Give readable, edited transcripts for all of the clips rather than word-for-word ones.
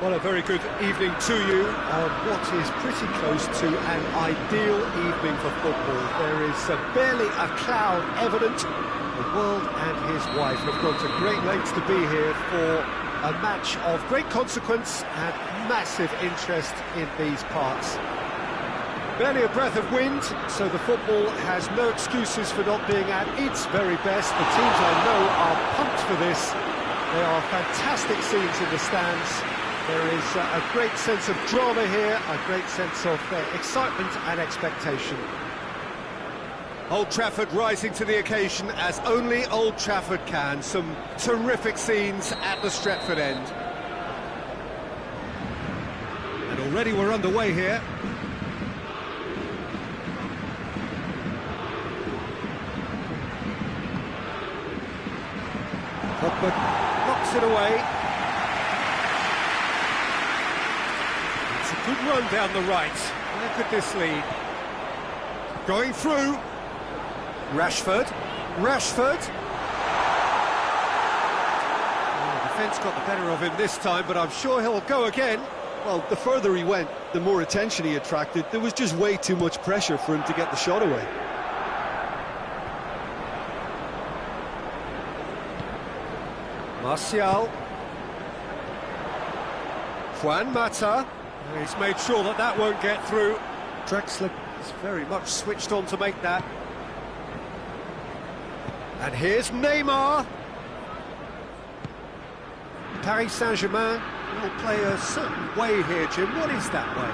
Well, a very good evening to you. What is pretty close to an ideal evening for football. There is barely a cloud evident. The world and his wife have gone to great lengths to be here for a match of great consequence and massive interest in these parts. Barely a breath of wind, so the football has no excuses for not being at its very best. The teams I know are pumped for this. There are fantastic scenes in the stands. There is a great sense of drama here, a great sense of excitement and expectation. Old Trafford rising to the occasion as only Old Trafford can. Some terrific scenes at the Stretford end. And already we're underway here. Pogba knocks it away. It's a good run down the right. Where could this lead? Going through. Rashford. Oh, the defence got the better of him this time, but I'm sure he'll go again. Well, the further he went, the more attention he attracted. There was just way too much pressure for him to get the shot away. Martial. Juan Mata. He's made sure that that won't get through. Draxler is very much switched on to make that. And here's Neymar. Paris Saint-Germain will play a certain way here, Jim. What is that way?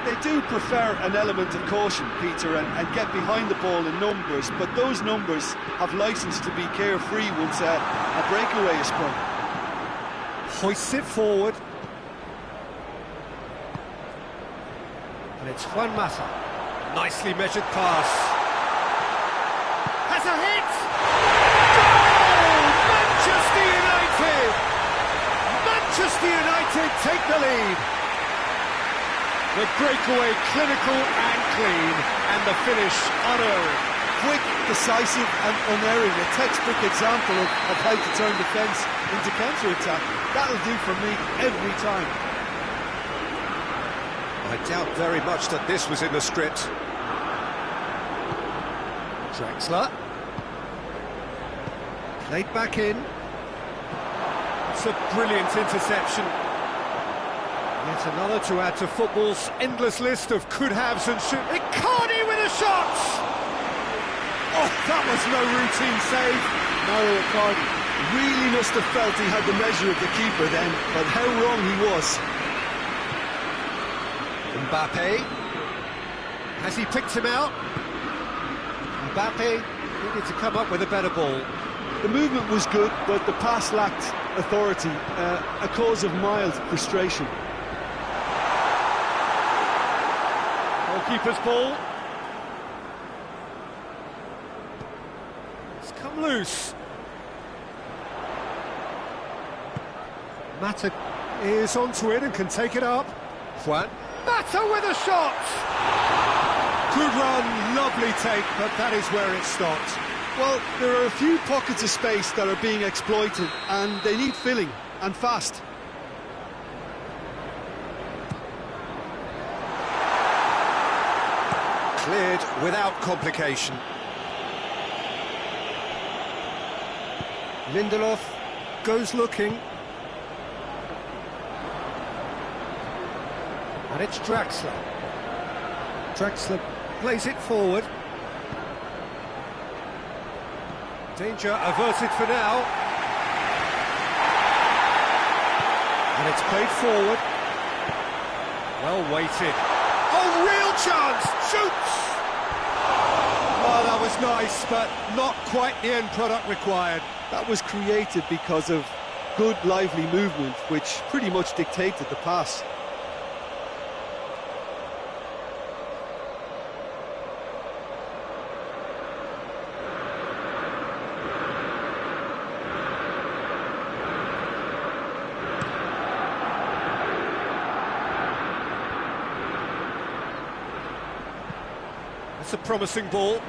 They do prefer an element of caution, Peter, and get behind the ball in numbers, but those numbers have licence to be carefree once a breakaway is sprung. Hoists it forward. And it's Juan Mata. Nicely measured pass. Has a hit! Goal! Manchester United! Manchester United take the lead. The breakaway clinical and clean, and the finish unerring. Quick, decisive and unerring, a textbook example of how to turn defence into counter-attack. That'll do for me every time. I doubt very much that this was in the script. Draxler. Played back in. It's a brilliant interception. Yet another to add to football's endless list of could-haves and should. Icardi with a shot! Oh, that was no routine save. Mauro Icardi really must have felt he had the measure of the keeper then, but how wrong he was. Mbappe. Has he picked him out? Mbappe needed to come up with a better ball. The movement was good, but the pass lacked authority, a cause of mild frustration. Goalkeeper's ball. It's come loose. Mata is onto it and can take it up. Juan Mata with a shot! Good run, lovely take, but that is where it stopped. Well, there are a few pockets of space that are being exploited, and they need filling, and fast. Cleared without complication. Lindelof goes looking. And it's Draxler. Draxler plays it forward. Danger averted for now. And it's played forward. Well weighted. Oh, real chance! Shoots! Oh, that was nice, but not quite the end product required. That was created because of good, lively movement, which pretty much dictated the pass. It's a promising ball.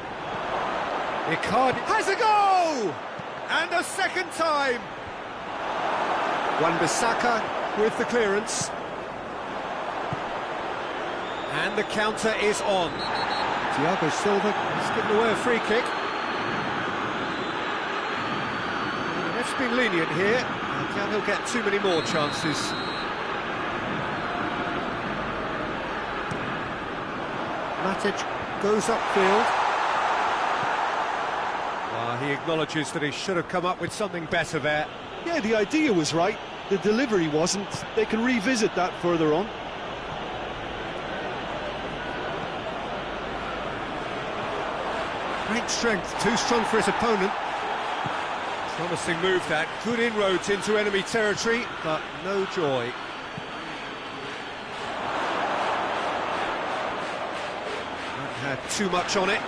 Icardi has a goal! And a second time! Wan-Bissaka with the clearance. And the counter is on. Thiago Silva has given away a free kick. The ref's been lenient here. I doubt he'll get too many more chances. Matic goes upfield. He acknowledges that he should have come up with something better there. Yeah, the idea was right, the delivery wasn't. They can revisit that further on. Great strength, too strong for his opponent. Promising move that, good inroads into enemy territory, but no joy. Not had too much on it.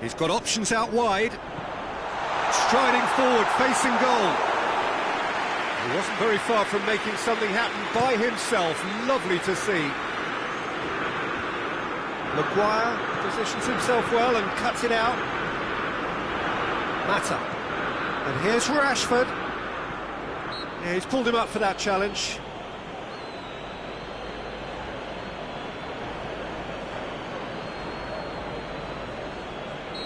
He's got options out wide. Striding forward, facing goal. He wasn't very far from making something happen by himself. Lovely to see. Maguire positions himself well and cuts it out. Mata. And here's Rashford. Yeah, he's pulled him up for that challenge.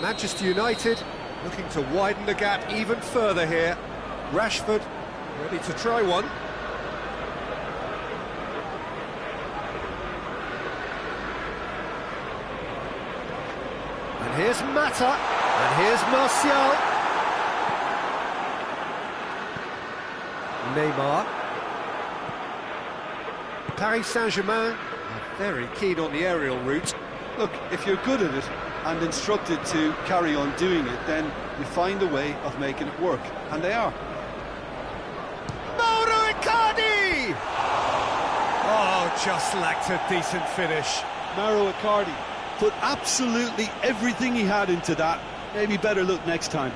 Manchester United looking to widen the gap even further here. Rashford ready to try one. And here's Mata, and here's Martial. Neymar. Paris Saint-Germain are very keen on the aerial route. Look, if you're good at it and instructed to carry on doing it, then you find a way of making it work, and they are. Mauro Icardi! Oh, just lacked a decent finish. Mauro Icardi put absolutely everything he had into that. Maybe better look next time.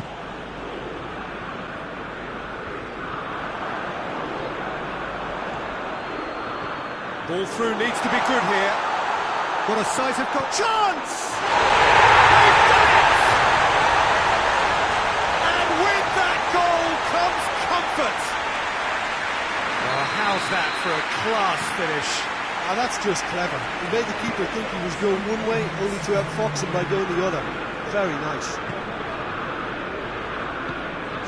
Ball through needs to be good here. What a sight of goal. Chance! They've done it! And with that goal comes comfort. Oh, how's that for a class finish? Ah, that's just clever. He made the keeper think he was going one way, only to outfox him by going the other. Very nice.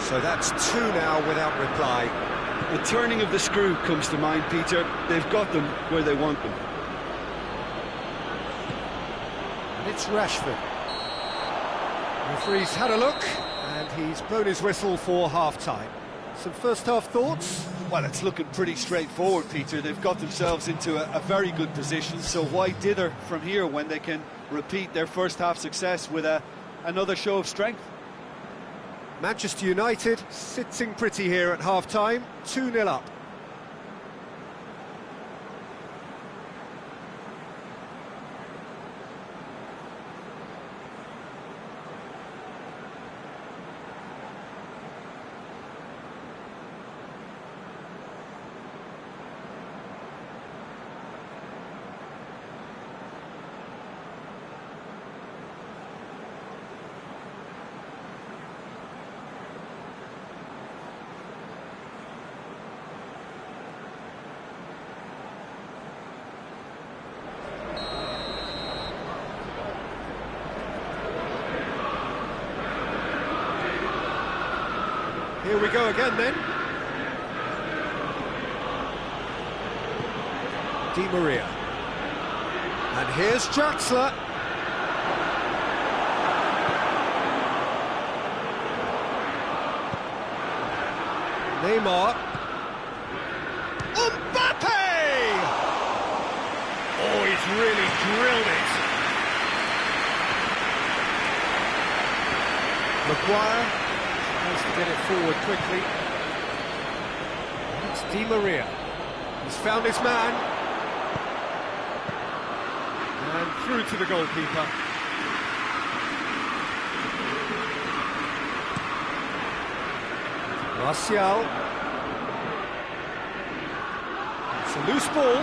So that's two now without reply. The turning of the screw comes to mind, Peter. They've got them where they want them. And it's Rashford. The referee's had a look, and he's blown his whistle for half-time. Some first-half thoughts? Well, it's looking pretty straightforward, Peter. They've got themselves into a very good position, so why dither from here when they can repeat their first-half success with another show of strength? Manchester United sitting pretty here at half-time, 2-0 up. Here we go again then. Di Maria. And here's Draxler. Neymar. Mbappe! Oh, he's really drilled it. Maguire tries to get it forward quickly. It's Di Maria. He's found his man. And through to the goalkeeper. Martial. It's a loose ball.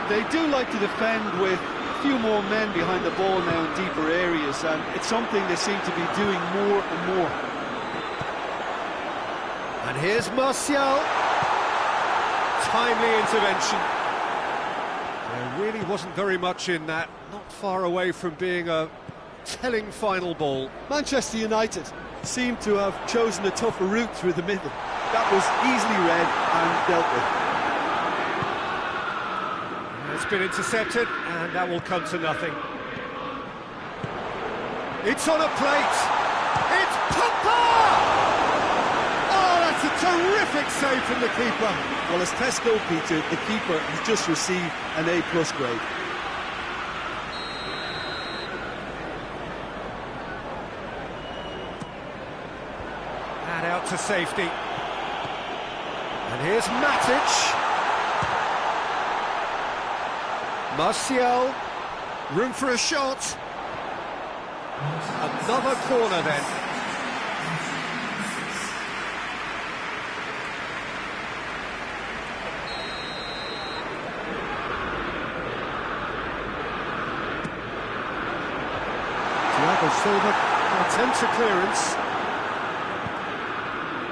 They do like to defend with few more men behind the ball now in deeper areas, and it's something they seem to be doing more and more. And here's Martial. Timely intervention. There really wasn't very much in that. Not far away from being a telling final ball. Manchester United seem to have chosen a tougher route through the middle. That was easily read and dealt with. It's been intercepted, and that will come to nothing. It's on a plate. It's Pogba! Oh, that's a terrific save from the keeper. Well, as tests go, Peter, the keeper has just received an A+ grade. And out to safety. And here's Matic. Martial, room for a shot. Another corner then. Thiago Silva attempts a clearance.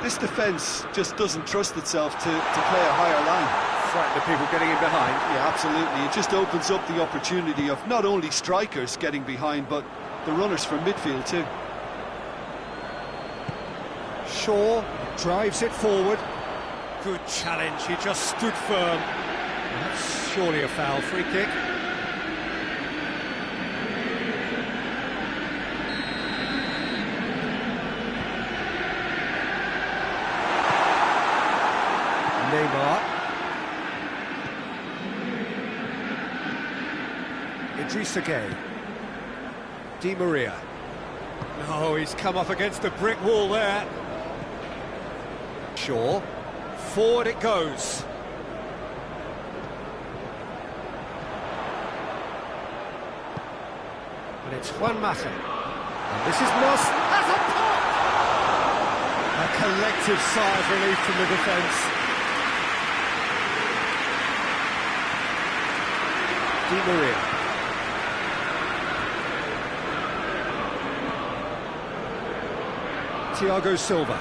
This defence just doesn't trust itself to play a higher line. Frighten the people getting in behind. Yeah, absolutely. It just opens up the opportunity of not only strikers getting behind, but the runners from midfield too. Shaw drives it forward. Good challenge, he just stood firm. That's surely a foul. Free kick. Neymar. Idrissa Gueye. Di Maria. No, he's come up against a brick wall there. Shaw. Forward it goes. And it's Juan Mata. And this is Moss. Has a pop! A collective sigh of relief from the defence. Di Maria. Thiago Silva.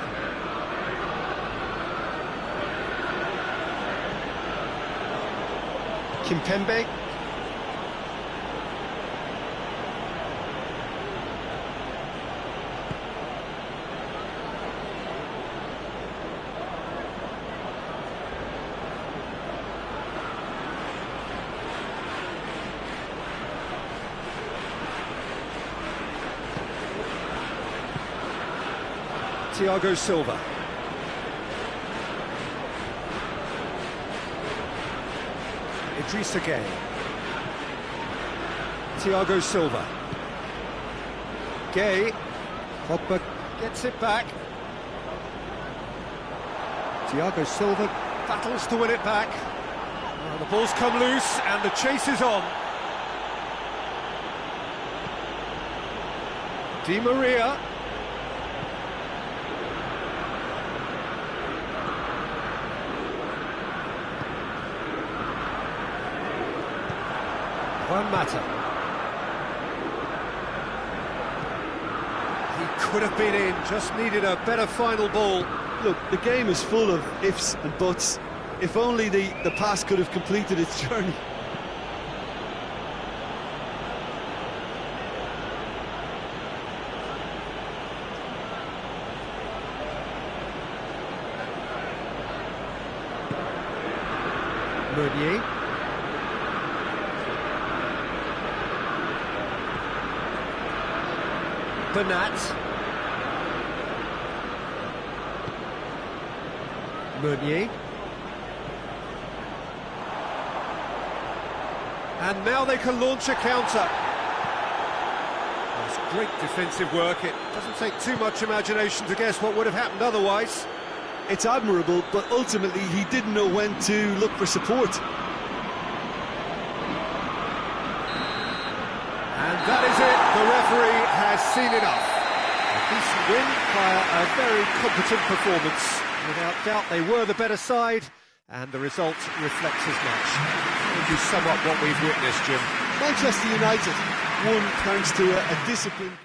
Kimpembe. Thiago Silva. Idrissa Gueye. Thiago Silva. Gueye. Pogba gets it back. Thiago Silva battles to win it back. Well, the ball's come loose and the chase is on. Di Maria. Juan Mata. He could have been in, just needed a better final ball. Look, the game is full of ifs and buts. If only the pass could have completed its journey. Meunier. Bernat. Meunier. And now they can launch a counter. That's great defensive work. It doesn't take too much imagination to guess what would have happened otherwise. It's admirable, but ultimately he didn't know when to look for support. And that is it. The referee has seen enough. A decent win via a very competent performance. Without doubt, they were the better side, and the result reflects as much. That would be somewhat what we've witnessed, Jim. Manchester United won thanks to a disciplined...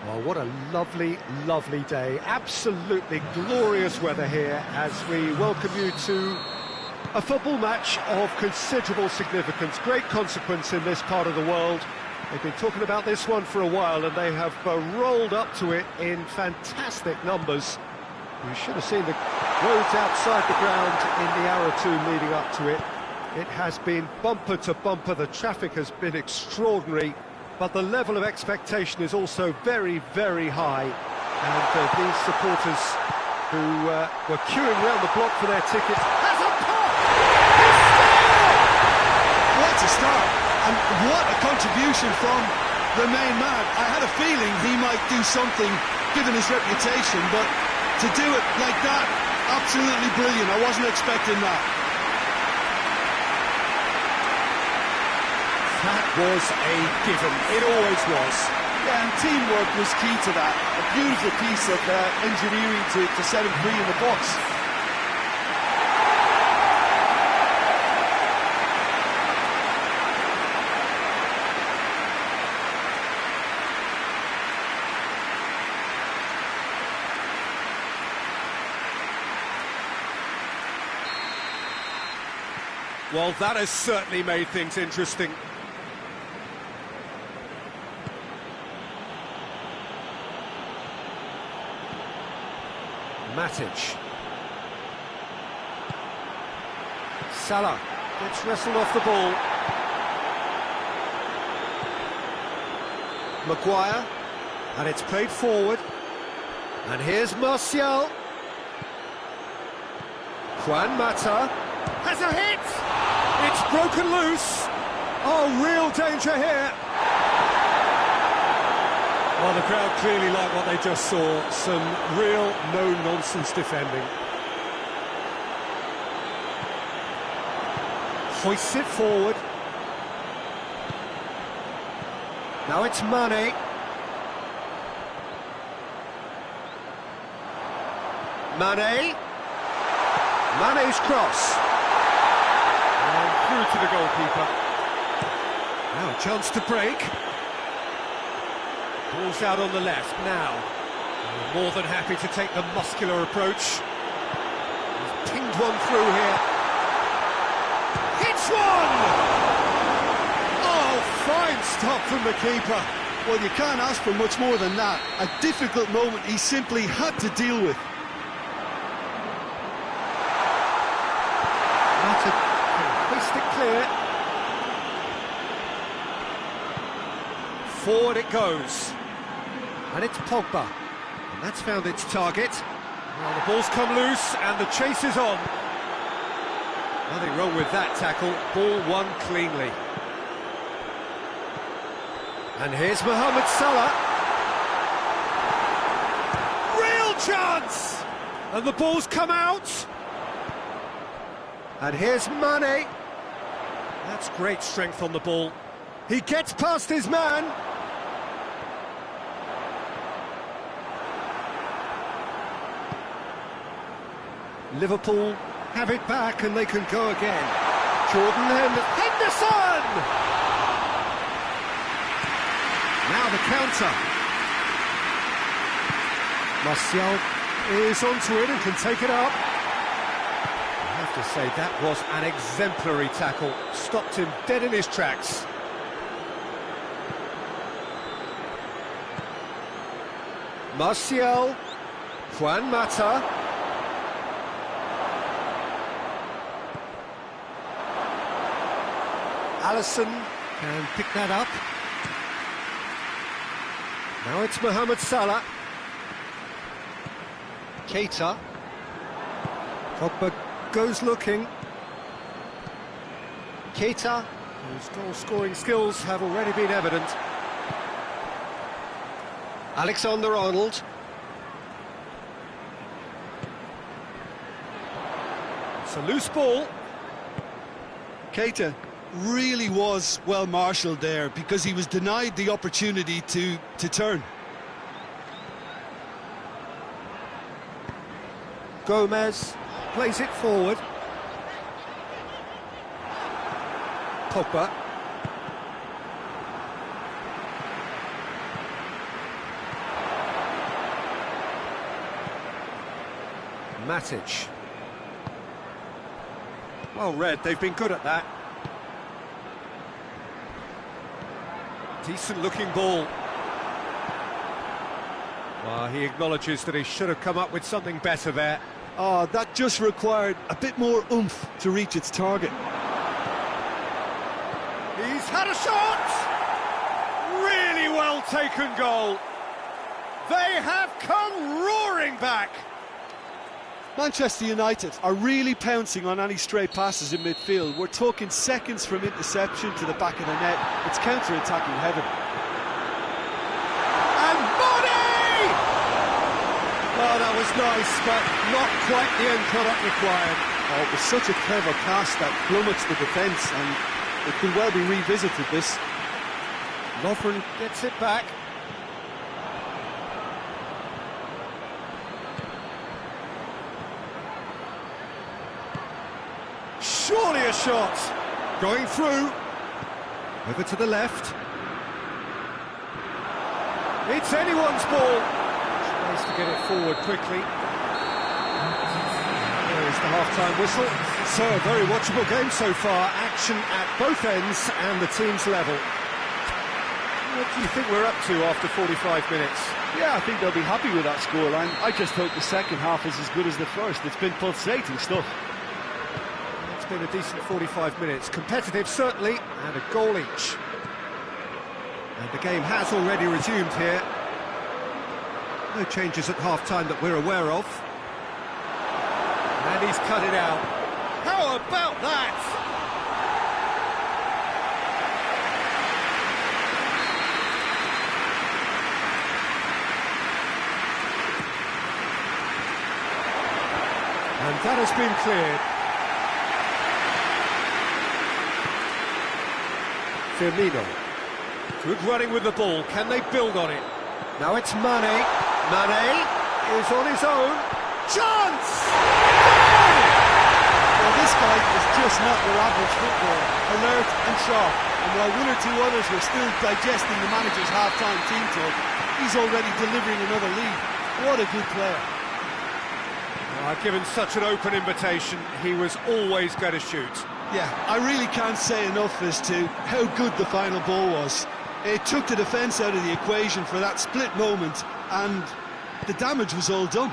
Well, what a lovely, lovely day. Absolutely glorious weather here as we welcome you to A football match of considerable significance, great consequence in this part of the world. They've been talking about this one for a while, and they have rolled up to it in fantastic numbers. You should have seen the roads outside the ground in the hour or two leading up to it. It has been bumper to bumper, the traffic has been extraordinary, but the level of expectation is also very, very high. And these supporters who were queuing round the block for their tickets... Has a pop! What a start! And what a contribution from the main man. I had a feeling he might do something, given his reputation, but to do it like that, absolutely brilliant. I wasn't expecting that. That was a given. It always was. Yeah, and teamwork was key to that. A beautiful piece of engineering to set him free in the box. Well, that has certainly made things interesting. Matic. Salah gets wrestled off the ball. Maguire, and it's played forward. And here's Martial. Juan Mata has a hit! It's broken loose! Oh, real danger here! Well, the crowd clearly like what they just saw. Some real no-nonsense defending. Hoists it forward. Now it's Mane. Mane's cross. And through to the goalkeeper. Now a chance to break. Ball's out on the left now. More than happy to take the muscular approach. He's pinged one through here. Hits one! Oh, fine stop from the keeper. Well, you can't ask for much more than that. A difficult moment he simply had to deal with. Mata can hoist it clear. Forward it goes. And it's Pogba. And that's found its target. Well, the ball's come loose and the chase is on. Nothing wrong with that tackle. Ball won cleanly. And here's Mohamed Salah. Real chance! And the ball's come out. And here's Mane. That's great strength on the ball. He gets past his man. Liverpool have it back and they can go again. Jordan Henderson! Now the counter. Martial is onto it and can take it up. I have to say that was an exemplary tackle. Stopped him dead in his tracks. Martial, Juan Mata. Alisson can pick that up. Now it's Mohamed Salah. Keita. Pogba goes looking. Keita, whose goal-scoring skills have already been evident. Alexander-Arnold. It's a loose ball. Keita really was well marshalled there because he was denied the opportunity to turn. Gomez plays it forward. Pogba. Matic. Well read, they've been good at that. Decent looking ball. Well, he acknowledges that he should have come up with something better there. Oh, that just required a bit more oomph to reach its target. He's had a shot! Really well taken goal. They have come roaring back. Manchester United are really pouncing on any stray passes in midfield. We're talking seconds from interception to the back of the net. It's counter-attacking heaven. And Mane! Oh, that was nice, but not quite the end product required. Oh, it was such a clever pass that plummets the defence, and it could well be revisited, this. Lovren gets it back. Surely a shot. Going through. Over to the left. It's anyone's ball. Tries to get it forward quickly. There is the half-time whistle. So, a very watchable game so far. Action at both ends and the team's level. What do you think we're up to after 45 minutes? Yeah, I think they'll be happy with that scoreline. I just hope the second half is as good as the first. It's been pulsating stuff. It's been a decent 45 minutes. Competitive, certainly, and a goal each. And the game has already resumed here. No changes at half-time that we're aware of. And he's cut it out. How about that? And that has been cleared. Firmino. Good running with the ball. Can they build on it? Now it's Mane. Mane is on his own. Chance! Well, this guy is just not your average footballer. Alert and sharp. And while one or two others were still digesting the manager's half-time team talk, he's already delivering another lead. What a good player. Given such an open invitation, he was always going to shoot. Yeah, I really can't say enough as to how good the final ball was. It took the defence out of the equation for that split moment, and the damage was all done.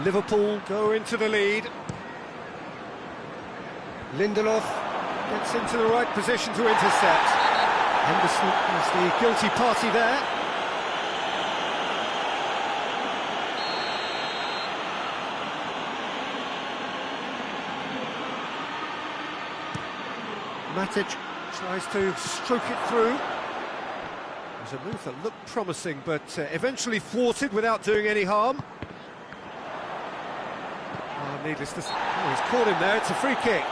Liverpool go into the lead. Lindelof gets into the right position to intercept. Henderson is the guilty party there. Matic tries to stroke it through. It was a move that looked promising, but eventually thwarted without doing any harm. Oh, needless to say, he's caught him there, it's a free kick.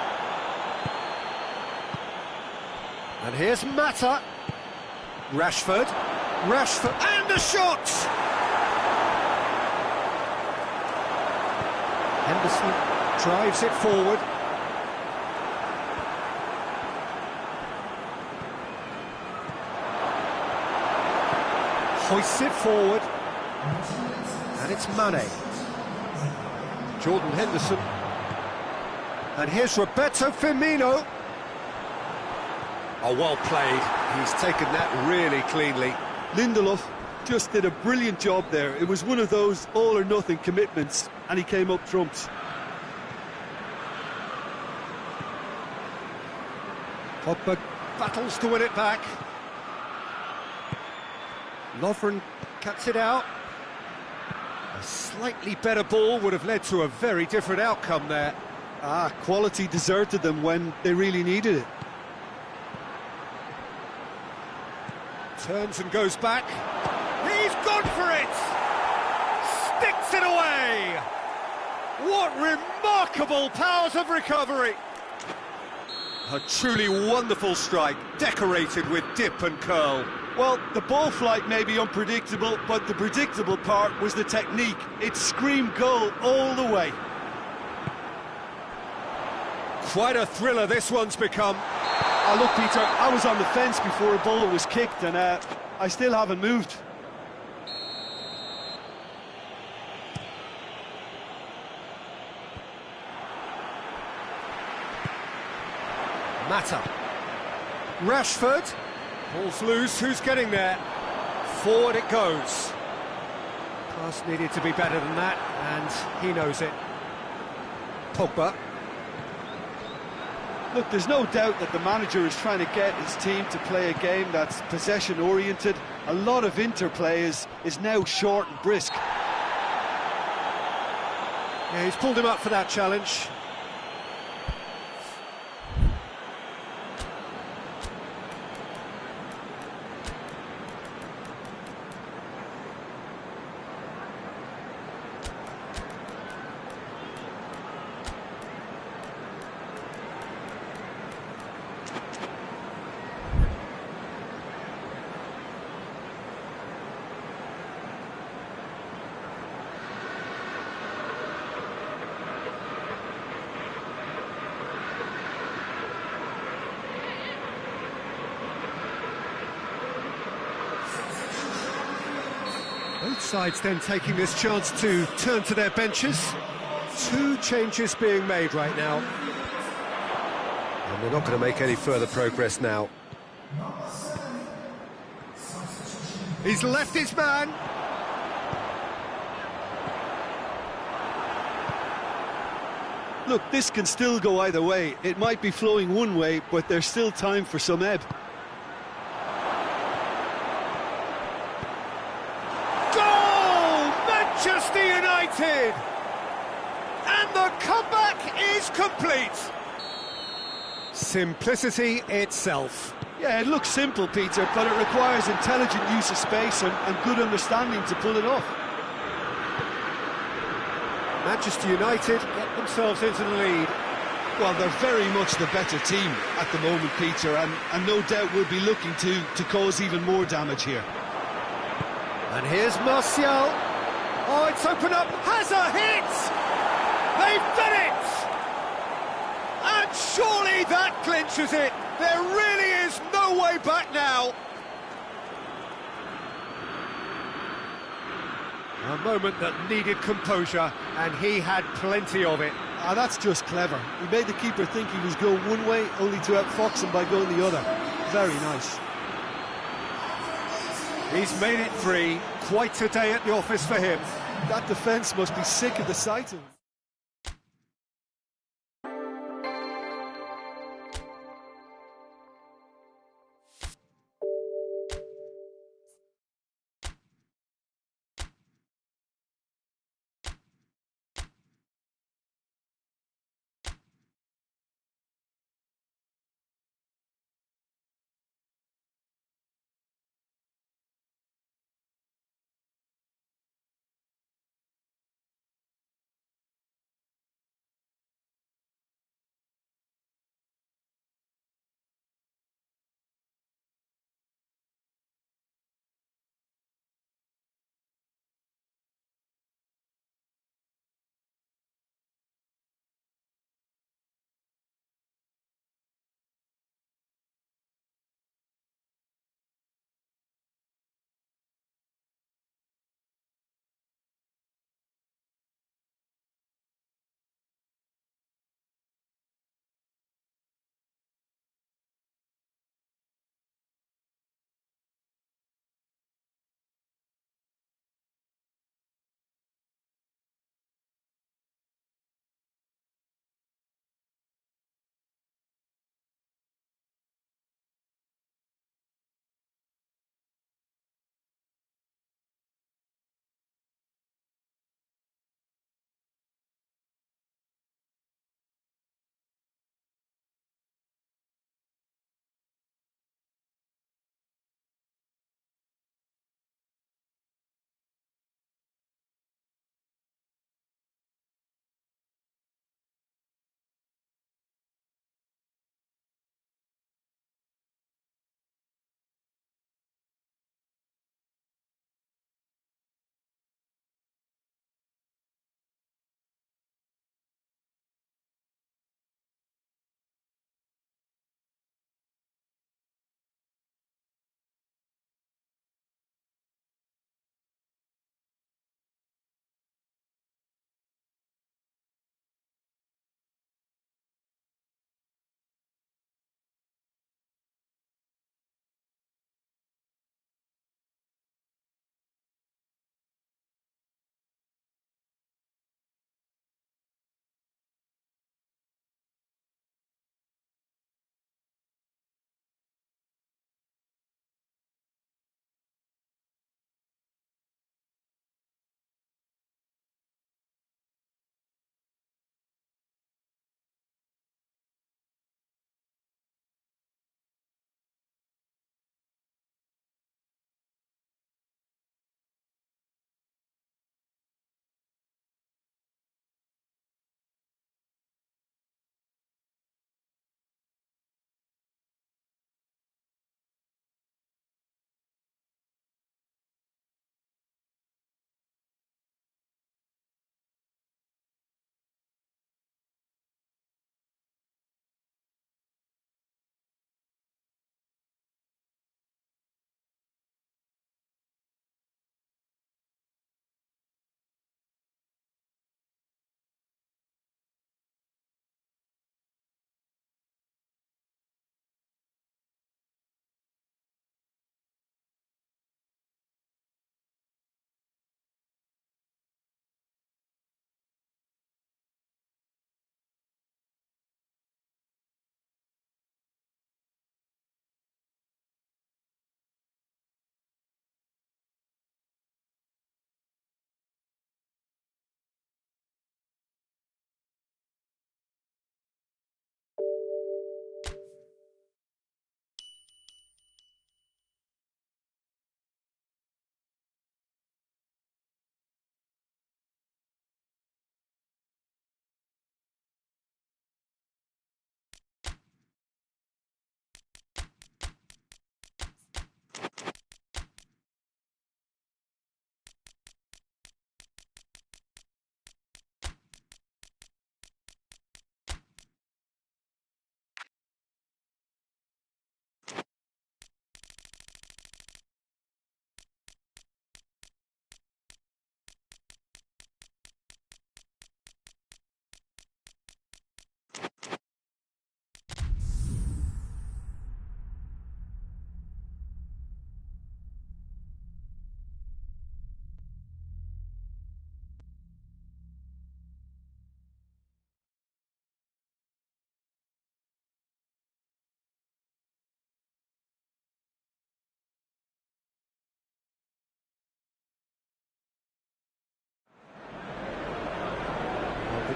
And here's Mata. Rashford, and a shot! Henderson drives it forward. Hoists it forward, and it's Mane. Jordan Henderson, and here's Roberto Firmino. Oh, well played. He's taken that really cleanly. Lindelof just did a brilliant job there. It was one of those all-or-nothing commitments, and he came up trumps. Pogba battles to win it back. Lovren cuts it out. A slightly better ball would have led to a very different outcome there. Quality deserted them when they really needed it. Turns and goes back. He's gone for it! Sticks it away! What remarkable powers of recovery! A truly wonderful strike, decorated with dip and curl. Well, the ball flight may be unpredictable, but the predictable part was the technique. It screamed goal all the way. Quite a thriller this one's become. Look, Peter, I was on the fence before a ball was kicked, and I still haven't moved. Mata. Rashford. Ball's loose, who's getting there? Forward it goes. Pass needed to be better than that, and he knows it. Pogba. Look, there's no doubt that the manager is trying to get his team to play a game that's possession-oriented. A lot of interplay is now short and brisk. Yeah, he's pulled him up for that challenge. Both sides then taking this chance to turn to their benches. Two changes being made right now. And they're not going to make any further progress now. He's left his man. Look, this can still go either way. It might be flowing one way, but there's still time for some ebb. Manchester United! And the comeback is complete! Simplicity itself. Yeah, it looks simple, Peter, but it requires intelligent use of space and good understanding to pull it off. Manchester United get themselves into the lead. Well, they're very much the better team at the moment, Peter, and no doubt will be looking to cause even more damage here. And here's Martial. Oh, it's opened up. Has a hit! They've done it! And surely that clinches it. There really is no way back now. A moment that needed composure, and he had plenty of it. Ah, that's just clever. He made the keeper think he was going one way, only to outfox him by going the other. Very nice. He's made it free. Quite a day at the office for him. That defence must be sick of the sight of him.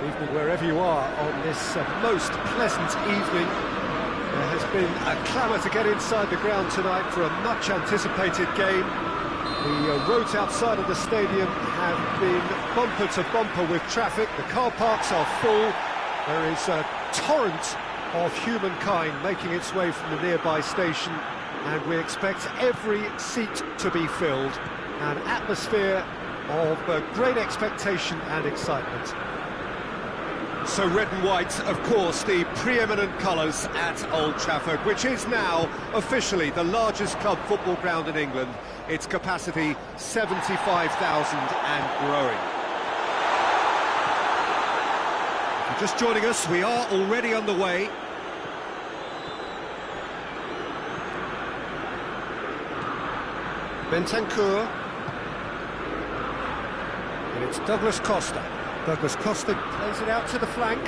Evening, wherever you are on this most pleasant evening. There has been a clamour to get inside the ground tonight for a much-anticipated game. The roads outside of the stadium have been bumper to bumper with traffic. The car parks are full. There is a torrent of humankind making its way from the nearby station, and we expect every seat to be filled. An atmosphere of great expectation and excitement. So red and white, of course, the preeminent colours at Old Trafford, which is now officially the largest club football ground in England. Its capacity 75,000 and growing. If you're just joining us, we are already underway. Bentancur. And it's Douglas Costa. Douglas Costa plays it out to the flank.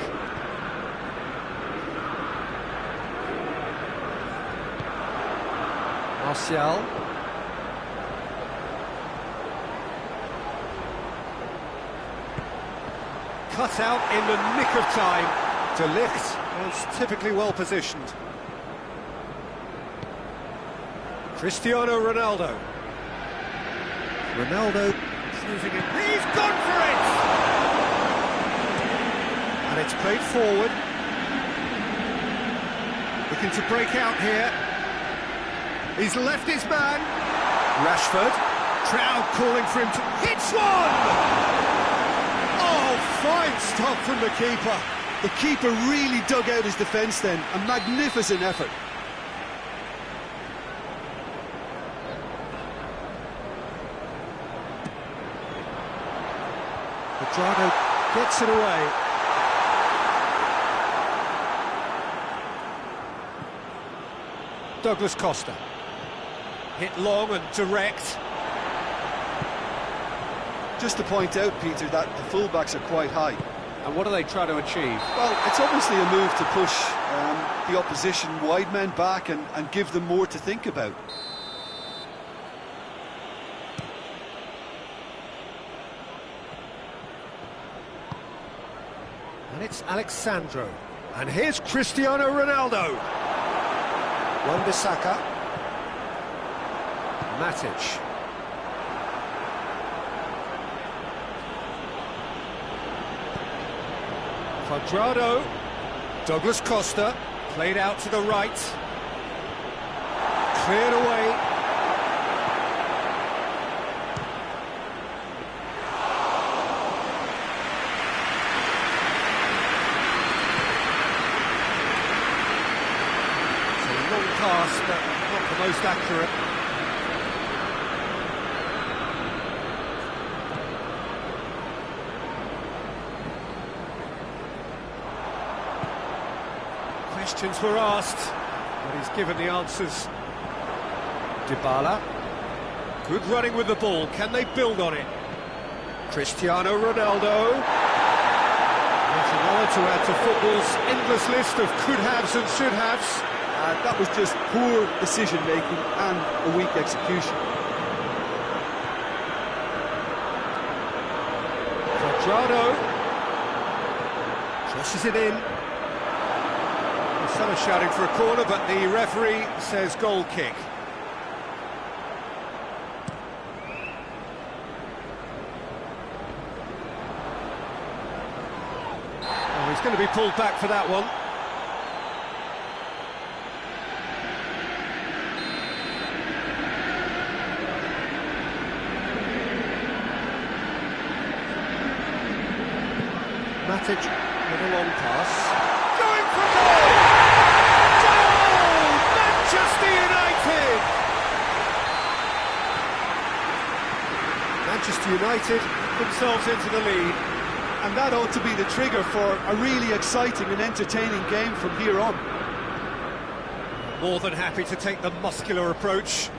Martial. Cut out in the nick of time. De Ligt was typically well positioned. Cristiano Ronaldo. Ronaldo moving it. He's gone for it! And it's played forward. Looking to break out here. He's left his man. Rashford. Crowd calling for him to... Hits one! Oh, fine stop from the keeper. The keeper really dug out his defence then. A magnificent effort. Pedrado gets it away. Douglas Costa. Hit long and direct. Just to point out, Peter, that the fullbacks are quite high. And what do they try to achieve? Well, it's obviously a move to push the opposition wide men back and give them more to think about. And it's Alexandro. And here's Cristiano Ronaldo. Wan-Bissaka. Matic. Cuadrado. Douglas Costa. Played out to the right. Cleared away. Long pass, but not the most accurate. Questions were asked, but he's given the answers. Dybala. Good running with the ball. Can they build on it? Cristiano Ronaldo. There's another to add to football's endless list of could-haves and should-haves. That was just poor decision-making and a weak execution. Cuadrado crosses it in. Some are shouting for a corner, but the referee says goal kick. Oh, he's going to be pulled back for that one. Matic with a long pass. Going for goal! Goal! Manchester United! Manchester United themselves into the lead. And that ought to be the trigger for a really exciting and entertaining game from here on. More than happy to take the muscular approach.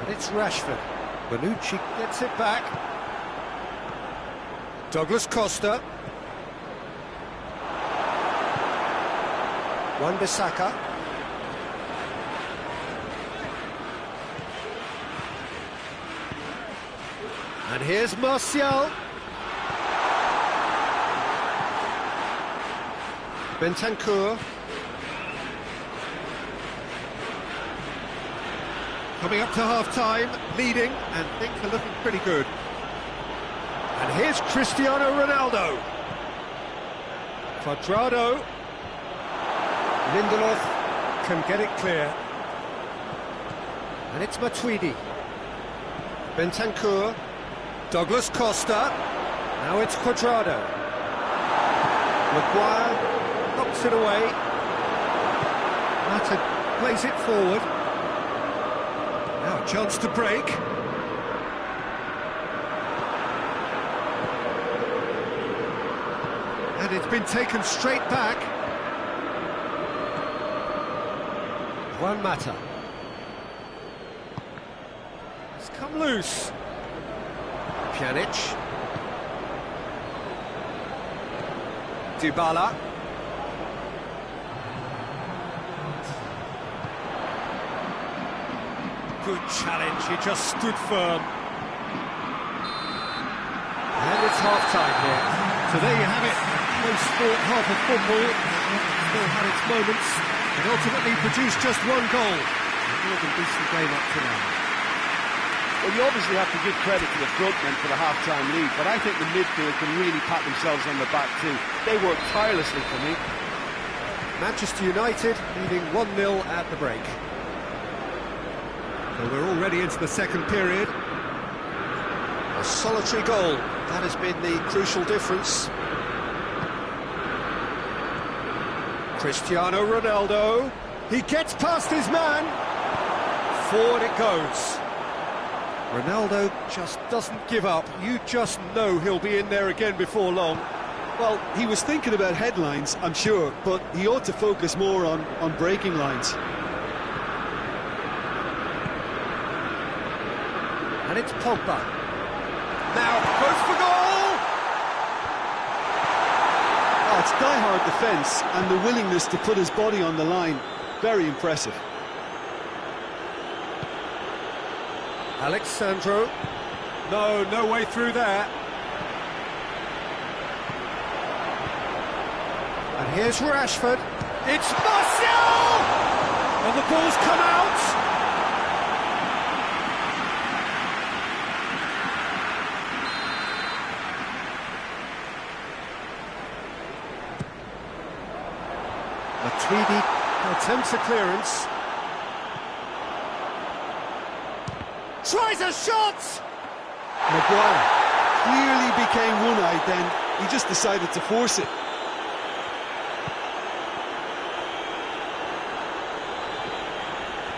And it's Rashford. Bonucci gets it back. Douglas Costa. Wan-Bissaka. And here's Martial. Bentancur. Coming up to half-time, leading, and things are looking pretty good. And here's Cristiano Ronaldo. Cuadrado. Lindelof can get it clear. And it's Matuidi. Bentancur. Douglas Costa. Now it's Cuadrado. Maguire knocks it away. Mata plays it forward. Now a chance to break. And it's been taken straight back. Juan Mata. It's come loose. Pjanic. Dybala. Good challenge, he just stood firm. And it's half-time here. So there you have it. Most sport, half of football. Still had its moments. And ultimately produced just one goal. A more than decent game up to now. Well, you obviously have to give credit to the front men for the half-time lead, but I think the midfield can really pat themselves on the back too. They worked tirelessly for me. Manchester United leading 1-0 at the break. So we're already into the second period. A solitary goal, that has been the crucial difference. Cristiano Ronaldo, he gets past his man. Forward it goes. Ronaldo just doesn't give up. You just know he'll be in there again before long. Well, he was thinking about headlines, I'm sure, but he ought to focus more on breaking lines. And it's Pogba. Now goes for goal! Oh, it's die-hard defence and the willingness to put his body on the line. Very impressive. Alex Sandro. No way through there. And here's Rashford. It's Martial! And the ball's come out! Matuidi attempts a clearance. Tries a shot! Maguire clearly became one-eyed then. He just decided to force it.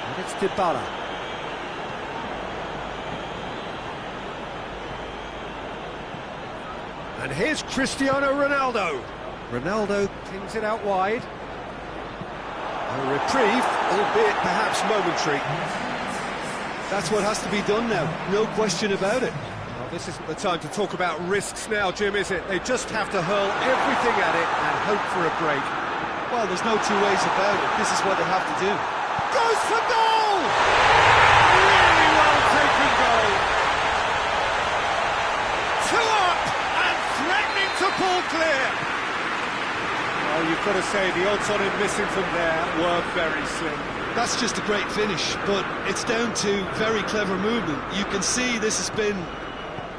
And it's Dybala. And here's Cristiano Ronaldo. Ronaldo pings it out wide. A reprieve, albeit perhaps momentary. That's what has to be done now, no question about it. Well, this isn't the time to talk about risks now, Jim, is it? They just have to hurl everything at it and hope for a break. Well, there's no two ways about it. This is what they have to do. Goes for goal! Really well taken goal. 2 up and threatening to pull clear. Well, you've got to say the odds on him missing from there were very slim. That's just a great finish, but it's down to very clever movement. You can see this has been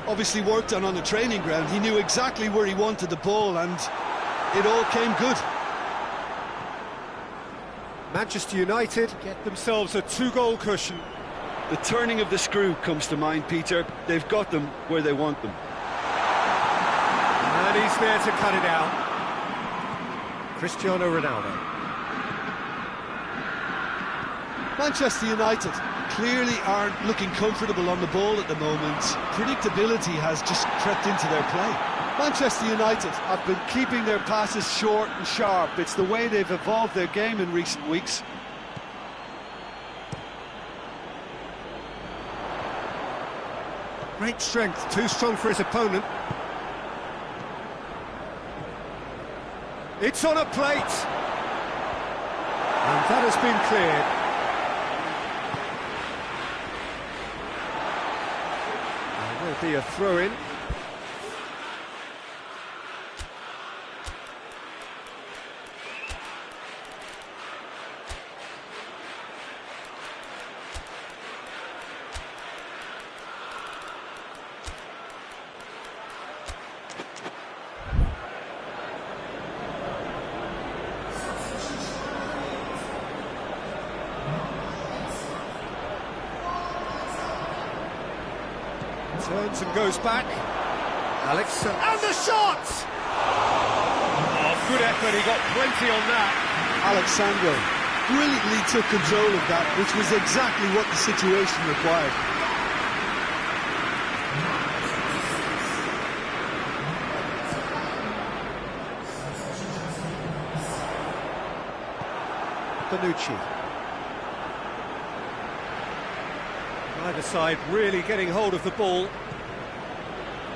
obviously worked on the training ground. He knew exactly where he wanted the ball and it all came good. Manchester United get themselves a 2-goal cushion. The turning of the screw comes to mind, Peter. They've got them where they want them. And he's there to cut it out. Cristiano Ronaldo. Manchester United clearly aren't looking comfortable on the ball at the moment. Predictability has just crept into their play. Manchester United have been keeping their passes short and sharp. It's the way they've evolved their game in recent weeks. Great strength, too strong for his opponent. It's on a plate. And that has been cleared. There will be a throw-in. Turns and goes back. Alex, and the shot! Oh, good effort, he got plenty on that. Alexandro brilliantly took control of that, which was exactly what the situation required. Bonucci. Either side really getting hold of the ball.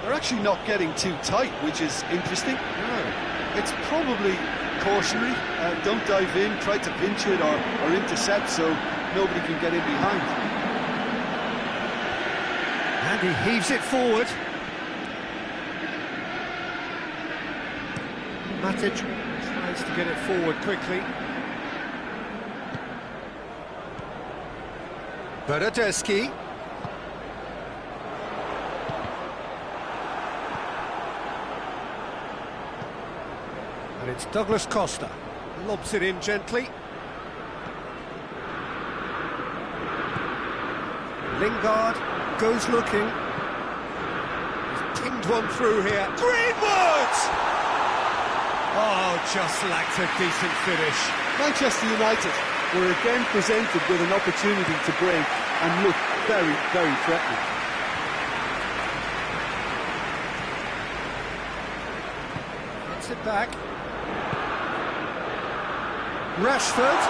They're actually not getting too tight, which is interesting. No. It's probably cautionary. Don't dive in, try to pinch it or intercept so nobody can get in behind. And he heaves it forward. Matic tries to get it forward quickly. Bernardeschi. And it's Douglas Costa. Lobs it in gently. Lingard goes looking. He's pinged one through here. Greenwood! Oh, just lacked a decent finish. Manchester United were again presented with an opportunity to break and look very, very threatening. Gets it back. Rashford.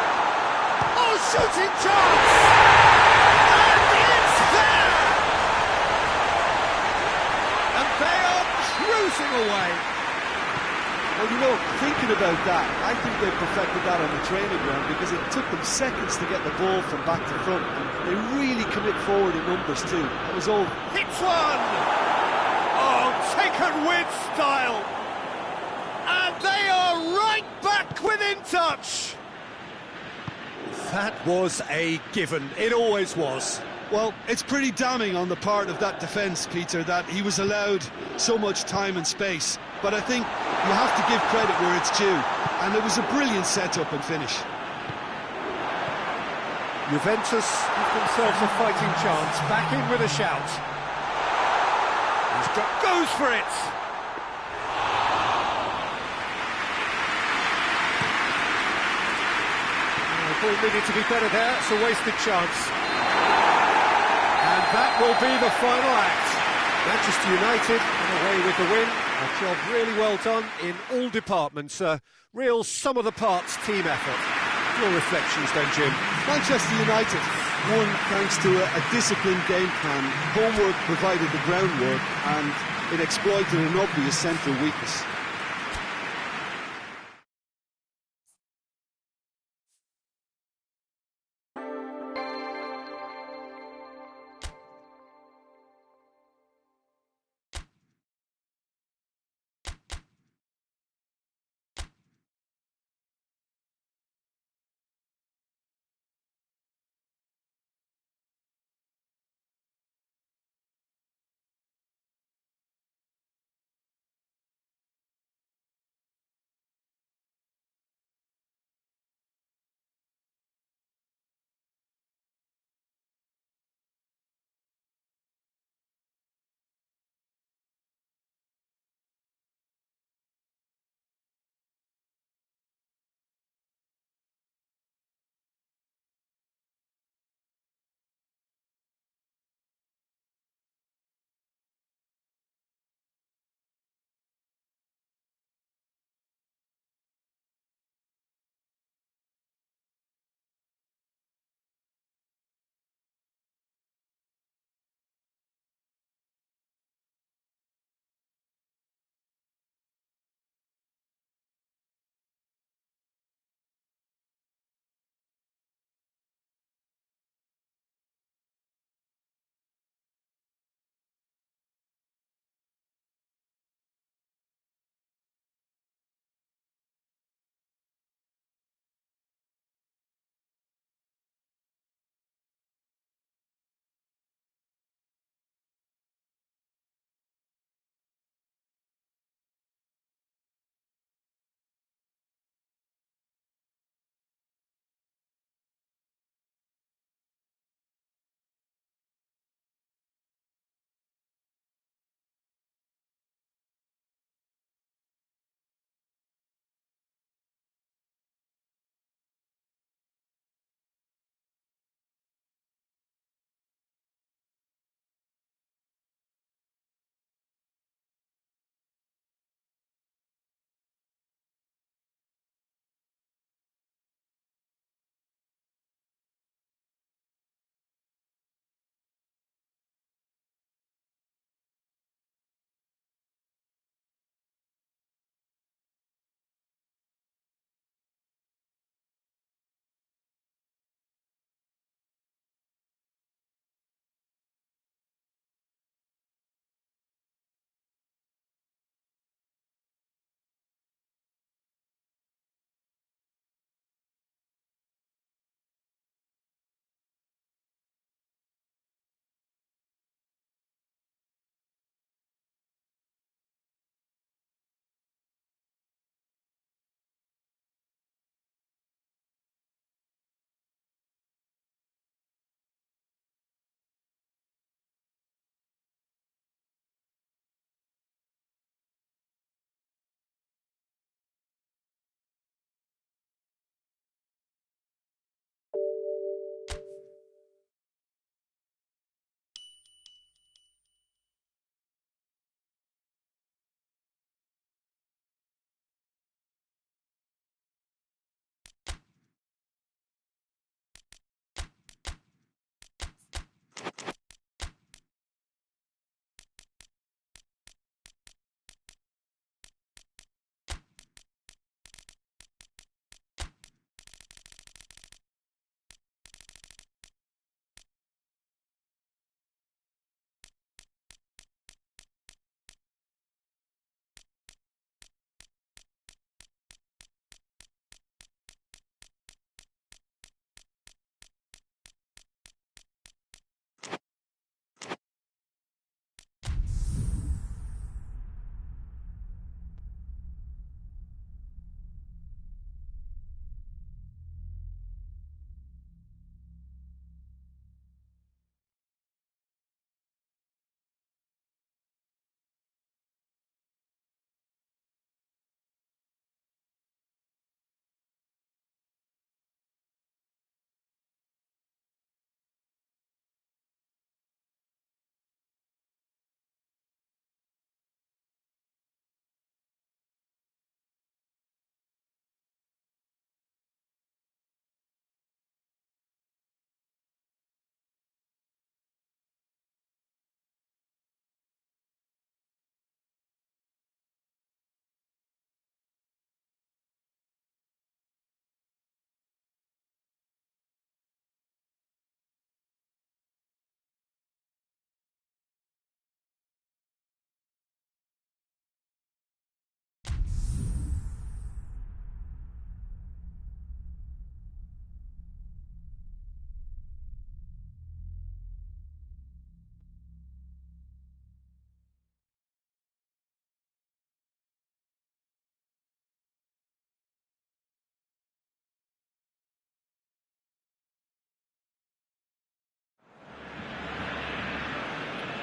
Oh, shooting chance! And it's there! And they are cruising away. Well, you know, thinking about that, I think they perfected that on the training ground because it took them seconds to get the ball from back to front. And they really commit forward in numbers too. That was all. Hits one! Oh, taken with style! And they are right back within touch! That was a given. It always was. Well, it's pretty damning on the part of that defence, Peter, that he was allowed so much time and space. But I think you have to give credit where it's due. And it was a brilliant set-up and finish. Juventus give themselves a fighting chance. Back in with a shout. Goes for it! Ball needed to be better there. It's a wasted chance. And that will be the final act. Manchester United away with the win. A job really well done in all departments. A real sum-of-the-parts team effort. Your reflections then, Jim? Manchester United won thanks to a disciplined game plan. Homework provided the groundwork and it exploited an obvious central weakness.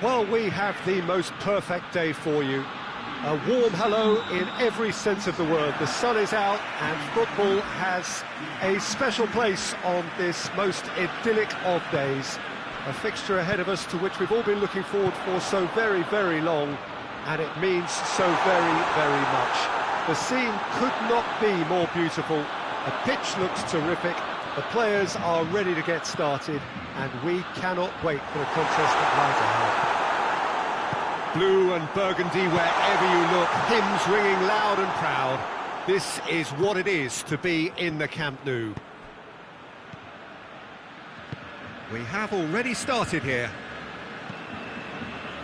Well, we have the most perfect day for you. A warm hello in every sense of the word. The sun is out and football has a special place on this most idyllic of days. A fixture ahead of us to which we've all been looking forward for so very, very long, and it means so very, very much. The scene could not be more beautiful. The pitch looks terrific. The players are ready to get started, and we cannot wait for the contest that lies ahead. Blue and burgundy wherever you look, hymns ringing loud and proud. This is what it is to be in the Camp Nou. We have already started here.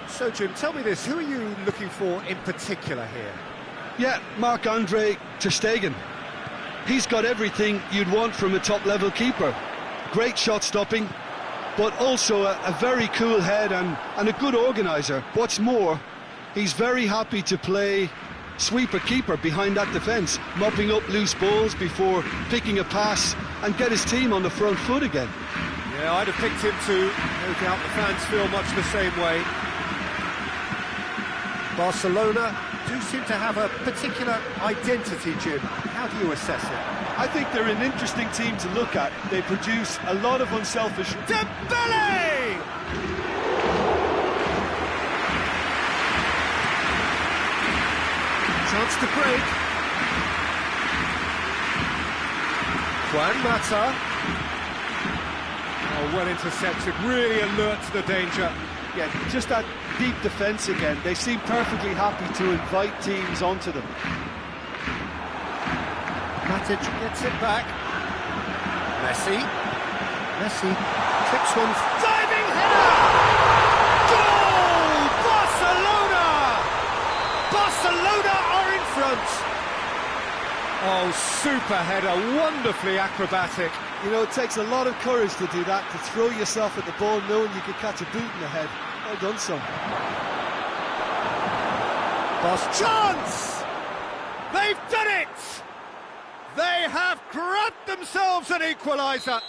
So, Jim, tell me this, who are you looking for in particular here? Yeah, Marc-Andre ter Stegen. He's got everything you'd want from a top-level keeper. Great shot stopping, but also a very cool head and a good organiser. What's more, he's very happy to play sweeper-keeper behind that defence, mopping up loose balls before picking a pass and get his team on the front foot again. Yeah, I'd have picked him too. No doubt the fans feel much the same way. Barcelona do seem to have a particular identity, Jim. How do you assess it? I think they're an interesting team to look at. They produce a lot of unselfish... Dembele! Chance to break. Juan Mata. Oh, well intercepted, really alert to the danger. Yeah, just that deep defence again. They seem perfectly happy to invite teams onto them. Matic gets it back. Messi tips one. Diving header! Goal! Barcelona! Barcelona are in front. Oh, super header, wonderfully acrobatic. You know, it takes a lot of courage to do that, to throw yourself at the ball knowing you could catch a boot in the head. Well done, son. Boss chance! They've done it! They have grabbed themselves an equaliser.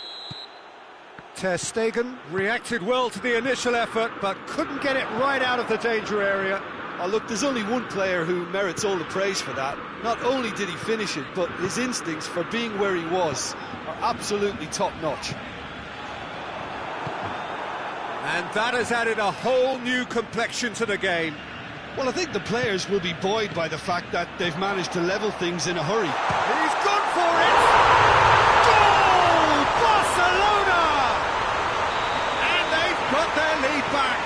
Ter Stegen reacted well to the initial effort, but couldn't get it right out of the danger area. Oh, look, there's only one player who merits all the praise for that. Not only did he finish it, but his instincts for being where he was are absolutely top-notch. And that has added a whole new complexion to the game. Well, I think the players will be buoyed by the fact that they've managed to level things in a hurry. He's gone for it! Goal! Barcelona! And they've got their lead back.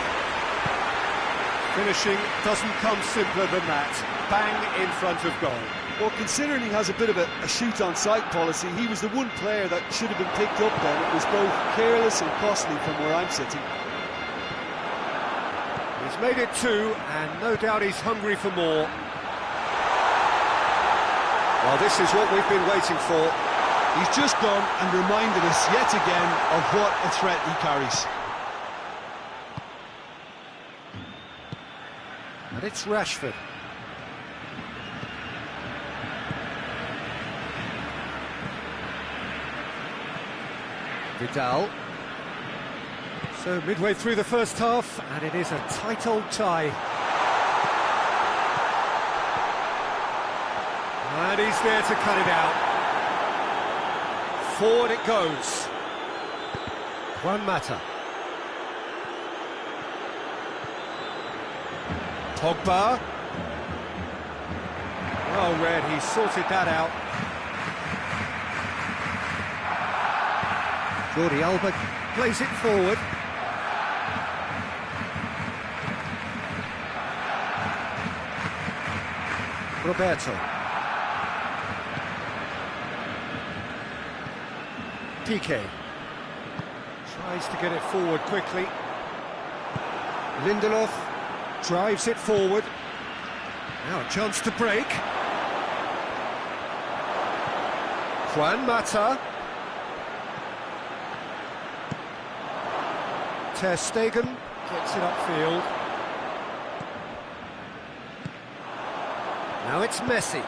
Finishing doesn't come simpler than that. Bang in front of goal. Well, considering he has a bit of a shoot-on-sight policy, he was the one player that should have been picked up then. It was both careless and costly from where I'm sitting. He's made it two, and no doubt he's hungry for more. Well, this is what we've been waiting for. He's just gone and reminded us yet again of what a threat he carries. And it's Rashford. Vidal. So midway through the first half, and it is a tight old tie. And he's there to cut it out. Forward it goes. Juan Mata. Pogba. Well read, he sorted that out. Jordi Alba plays it forward. Roberto. Piqué. Tries to get it forward quickly. Lindelof drives it forward. Now a chance to break. Juan Mata. Ter Stegen gets it upfield. Now it's Messi.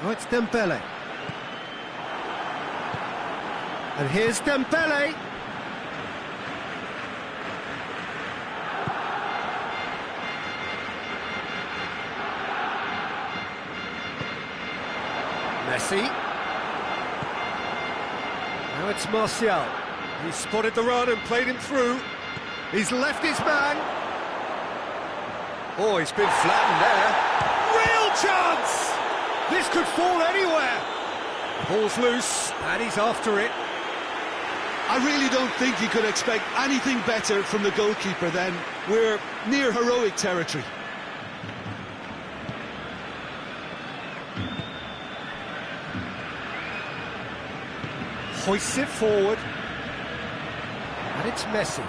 Now it's Dembele. And here's Dembele. Messi. Now it's Martial. He's spotted the run and played him through. He's left his man. Oh, he's been flattened there. Real chance! This could fall anywhere. Ball's loose, and he's after it. I really don't think you could expect anything better from the goalkeeper then. We're near heroic territory. Hoists it forward. And it's Messi.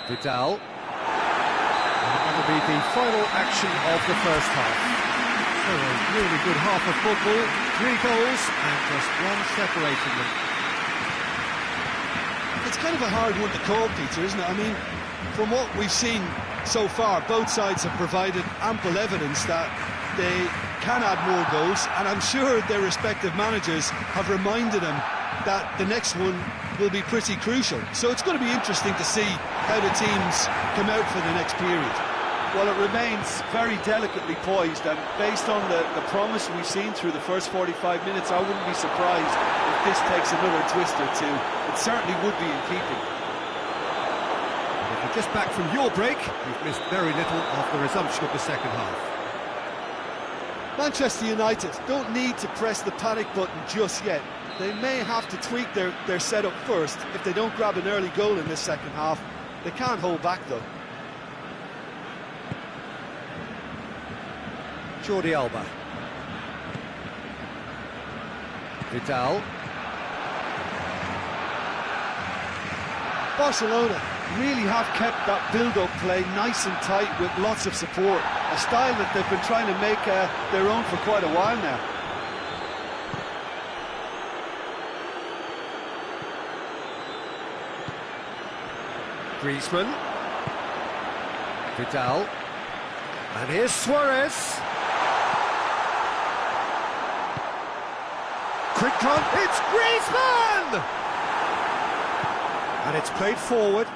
Vidal. And that'll be the final action of the first half. So a really good half of football. 3 goals and just one separating them. It's kind of a hard one to call, Peter, isn't it? I mean, from what we've seen so far, both sides have provided ample evidence that they can add more goals, and I'm sure their respective managers have reminded them that the next one will be pretty crucial. So it's going to be interesting to see how the teams come out for the next period. Well, it remains very delicately poised, and based on the promise we've seen through the first 45 minutes, I wouldn't be surprised if this takes another twist or two. It certainly would be in keeping. If you're just back from your break, you've missed very little of the resumption of the second half. Manchester United don't need to press the panic button just yet. They may have to tweak their setup first. If they don't grab an early goal in this second half, they can't hold back though. Jordi Alba. Vidal. Barcelona really have kept that build-up play nice and tight with lots of support, a style that they've been trying to make their own for quite a while now. Griezmann. Vidal. And here's Suarez. Quick run, it's Griezmann! And it's played forward,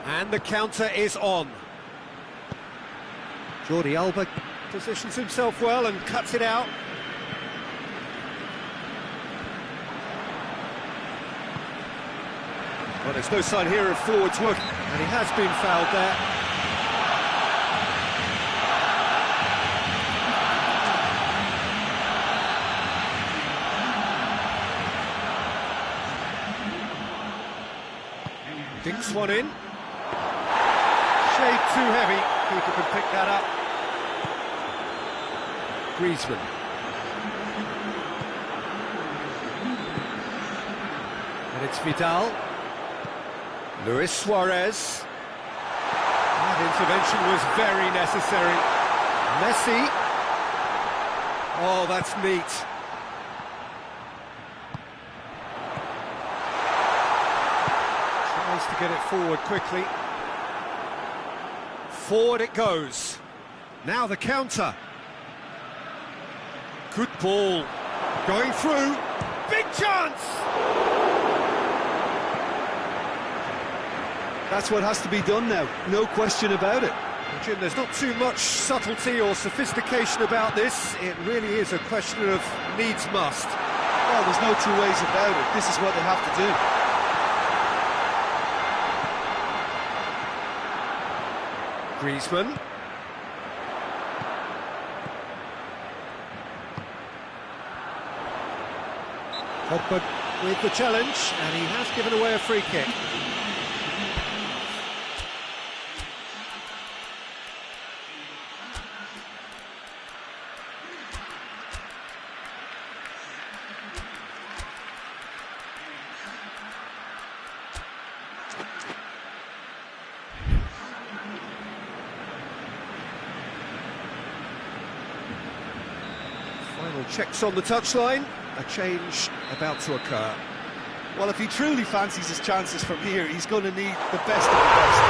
and the counter is on. Jordi Alba positions himself well and cuts it out. Well, there's no sign here of forwards work, and he has been fouled there. Dinks one in. Shade too heavy. Keeper can pick that up. Griezmann. And it's Vidal. Luis Suarez. That intervention was very necessary. Messi. Oh, that's neat. To get it forward quickly. Forward it goes. Now the counter. Good ball. Going through. Big chance! That's what has to be done now, no question about it. Jim, there's not too much subtlety or sophistication about this. It really is a question of needs must. Well, there's no two ways about it. This is what they have to do. Griezmann. Pogba with the challenge, and he has given away a free kick. Final checks on the touchline, a change about to occur. Well, if he truly fancies his chances from here, he's going to need the best of the best.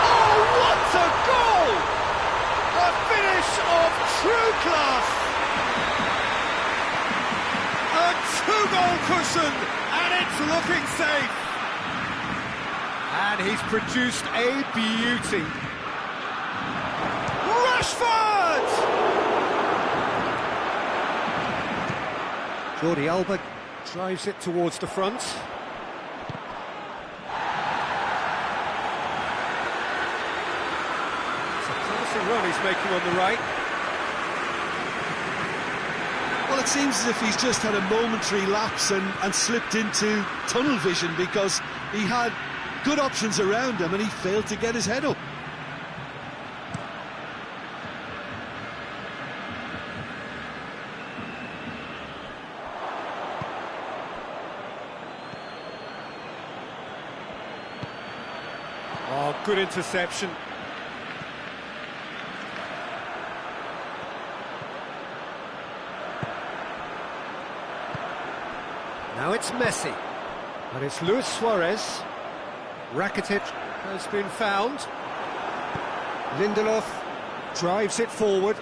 Oh, what a goal! A finish of true class! A two-goal cushion, and it's looking safe! And he's produced a beauty. Rashford! Jordi Alba drives it towards the front. It's a promising run he's making on the right. Well, it seems as if he's just had a momentary lapse and slipped into tunnel vision, because he had good options around him and he failed to get his head up. Oh, good interception. Now it's Messi, and it's Luis Suarez. Rakitic has been found. Lindelof drives it forward.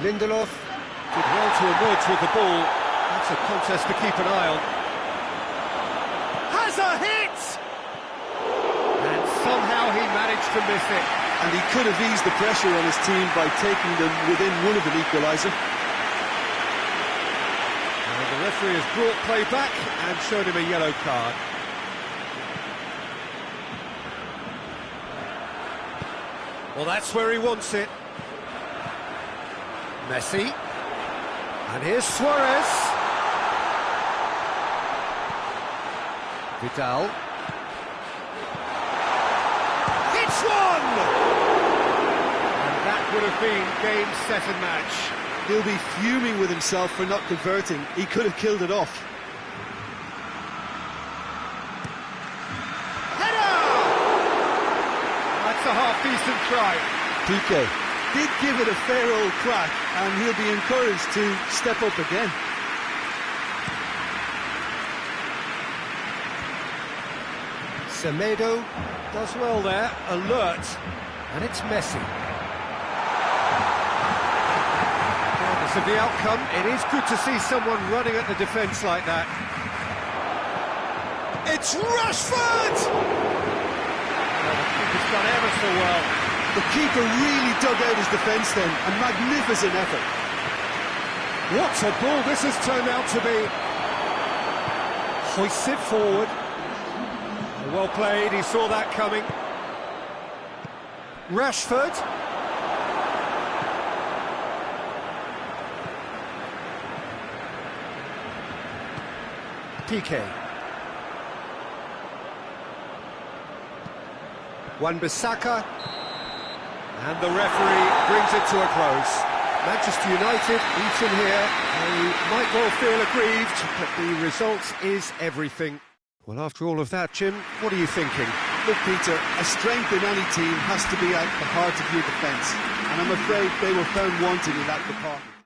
Lindelof did well to emerge with the ball. That's a contest to keep an eye on. Has a hit! And somehow he managed to miss it. And he could have eased the pressure on his team by taking them within one of an equaliser. The referee has brought play back and shown him a yellow card. Well, that's where he wants it. Messi. And here's Suarez. Vidal. It's one! And that would have been game, set and match. He'll be fuming with himself for not converting. He could have killed it off. Header! That's a half-decent try. Piqué did give it a fair old crack, and he'll be encouraged to step up again. Semedo does well there, alert, and it's Messi. Regardless of the outcome, it is good to see someone running at the defence like that. It's Rashford! Oh, the keeper's done ever so well. The keeper really dug out his defence then, a magnificent effort. What a ball this has turned out to be. Hoists it forward. Well played, he saw that coming. Rashford. Piqué. Wan-Bissaka. And the referee brings it to a close. Manchester United beaten here. They might well feel aggrieved, but the result is everything. Well, after all of that, Jim, what are you thinking? Look, Peter, a strength in any team has to be at the heart of your defence, and I'm afraid they were found wanting in that department.